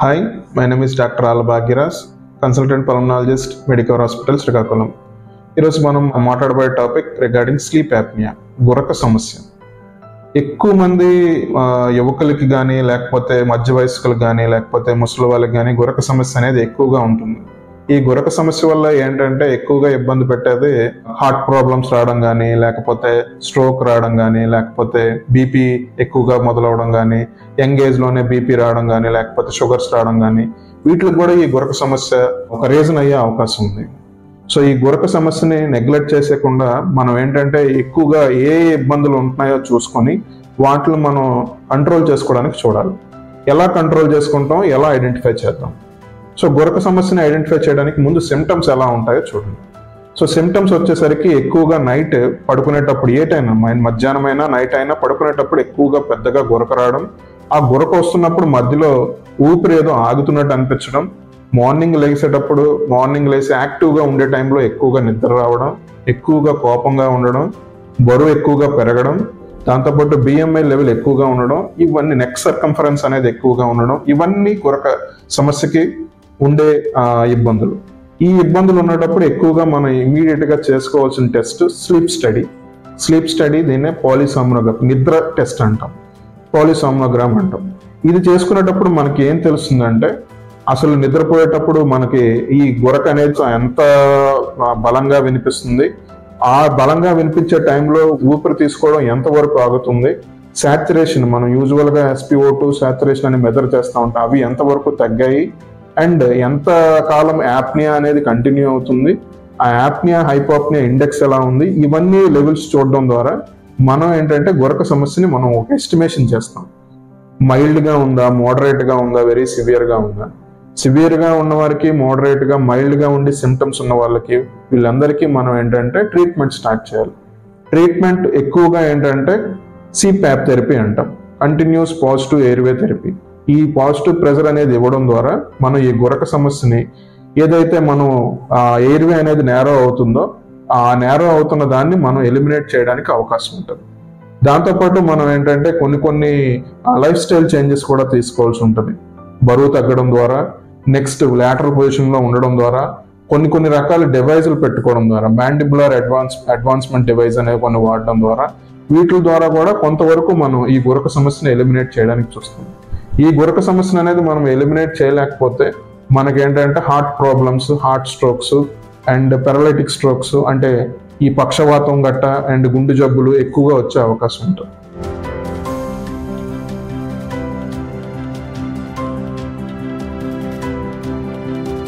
Hi, my name is Dr. Albagiras, Consultant Pulmonologist, Medicover Hospital, Srikakulam. ఈరోజు మనం మాట్లాడబోయే topic regarding sleep apnoea, గురక సమస్య. ఎక్కువ మంది యువకులకి కానీ లేకపోతే మధ్య వయస్కులకు కానీ లేకపోతే ముసలి వాళ్ళకి కానీ గురక సమస్య అనేది ఎక్కువగా ఉంటుంది. ఈ గురక సమస్య వల్ల ఏంటంటే ఎక్కువగా ఇబ్బంది పెట్టేది హార్ట్ ప్రాబ్లమ్స్ రావడం కానీ లేకపోతే స్ట్రోక్ రావడం కానీ లేకపోతే బీపీ ఎక్కువగా మొదలవడం కానీ యంగ్ ఏజ్లోనే బీపీ రావడం కానీ లేకపోతే షుగర్స్ రావడం కానీ వీటికి కూడా ఈ గురక సమస్య ఒక రీజన్ అయ్యే అవకాశం ఉంది. సో ఈ గురక సమస్యని నెగ్లెక్ట్ చేసేకుండా మనం ఏంటంటే ఎక్కువగా ఏ ఇబ్బందులు ఉంటున్నాయో చూసుకొని వాటిని మనం కంట్రోల్ చేసుకోవడానికి చూడాలి. ఎలా కంట్రోల్ చేసుకుంటాం, ఎలా ఐడెంటిఫై చేద్దాం. సో గురక సమస్యని ఐడెంటిఫై చేయడానికి ముందు సిమ్టమ్స్ ఎలా ఉంటాయో చూడండి. సో సిమ్టమ్స్ వచ్చేసరికి ఎక్కువగా నైట్ పడుకునేటప్పుడు ఏటైనా మధ్యాహ్నం అయినా నైట్ అయినా పడుకునేటప్పుడు ఎక్కువగా పెద్దగా గురక రావడం, ఆ గురక వస్తున్నప్పుడు మధ్యలో ఊపిరి ఏదో ఆగుతున్నట్టు అనిపించడం, మార్నింగ్ లేసి యాక్టివ్గా ఉండే టైంలో ఎక్కువగా నిద్ర రావడం, ఎక్కువగా కోపంగా ఉండడం, బరువు ఎక్కువగా పెరగడం, దాంతోపాటు బిఎంఐ లెవెల్ ఎక్కువగా ఉండడం, ఇవన్నీ నెక్ సర్కంఫరెన్స్ అనేది ఎక్కువగా ఉండడం, ఇవన్నీ గురక సమస్యకి ఉండే ఇబ్బందులు. ఈ ఇబ్బందులు ఉన్నప్పుడు ఎక్కువగా మనం ఇమీడియట్గా చేసుకోవాల్సిన టెస్ట్ స్లీప్ స్టడీ దీన్నే పాలిసోమ్నోగ్రామ్, నిద్ర టెస్ట్ అంటాం, పాలిసోమ్నోగ్రామ్ అంటాం. ఇది చేసుకునేటప్పుడు మనకి ఏం తెలుస్తుందంటే అసలు నిద్రపోయేటప్పుడు మనకి ఈ గురక అనేది ఎంత బలంగా వినిపిస్తుంది, ఆ బలంగా వినిపించే టైంలో ఊపిరి తీసుకోవడం ఎంతవరకు ఆగుతుంది, సాచురేషన్ మనం యూజువల్గా SpO2 సాచురేషన్ అని మెజర్ చేస్తూ ఉంటాం, అవి ఎంతవరకు తగ్గాయి, అండ్ ఎంత కాలం యాప్నియా అనేది కంటిన్యూ అవుతుంది, ఆ యాప్నియా హైపోప్నియా ఇండెక్స్ ఎలా ఉంది, ఇవన్నీ లెవెల్స్ చూడడం ద్వారా మనం ఏంటంటే గురక సమస్యని మనం ఒక ఎస్టిమేషన్ చేస్తాం. మైల్డ్గా ఉందా, మోడరేట్గా ఉందా, వెరీ సివియర్గా ఉందా. సివియర్గా ఉన్న వారికి, మోడరేట్గా, మైల్డ్గా ఉండి సిమ్టమ్స్ ఉన్న వాళ్ళకి వీళ్ళందరికీ మనం ఏంటంటే ట్రీట్మెంట్ స్టార్ట్ చేయాలి. ట్రీట్మెంట్ ఎక్కువగా ఏంటంటే CPAP థెరపీ అంటాం, కంటిన్యూస్ పాజిటివ్ ఎయిర్వే థెరపీ. ఈ పాజిటివ్ ప్రెజర్ అనేది ఇవ్వడం ద్వారా మనం ఈ గురక సమస్యని ఏదైతే మనం ఎయిర్వే అనేది నేరో అవుతుందో ఆ నేరో అవుతున్న దాన్ని మనం ఎలిమినేట్ చేయడానికి అవకాశం ఉంటుంది. దాంతోపాటు మనం ఏంటంటే కొన్ని లైఫ్ స్టైల్ చేంజెస్ కూడా తీసుకోవాల్సి ఉంటుంది. బరువు తగ్గడం ద్వారా, నెక్స్ట్ లాటరల్ పొజిషన్లో ఉండడం ద్వారా, కొన్ని రకాల డివైజులు పెట్టుకోవడం ద్వారా, మ్యాండిబులర్ అడ్వాన్స్మెంట్ డివైజ్ అనేవి కొన్ని వాడడం ద్వారా, వీటి ద్వారా కూడా కొంతవరకు మనం ఈ గురక సమస్యను ఎలిమినేట్ చేయడానికి చూస్తాం. ఈ గురక సమస్యను అనేది మనం ఎలిమినేట్ చేయలేకపోతే మనకేంటంటే heart problems, heart strokes and paralytic strokes అంటే ఈ పక్షవాతం గట్ట అండ్ గుండె జబ్బులు ఎక్కువగా వచ్చే అవకాశం ఉంటుంది.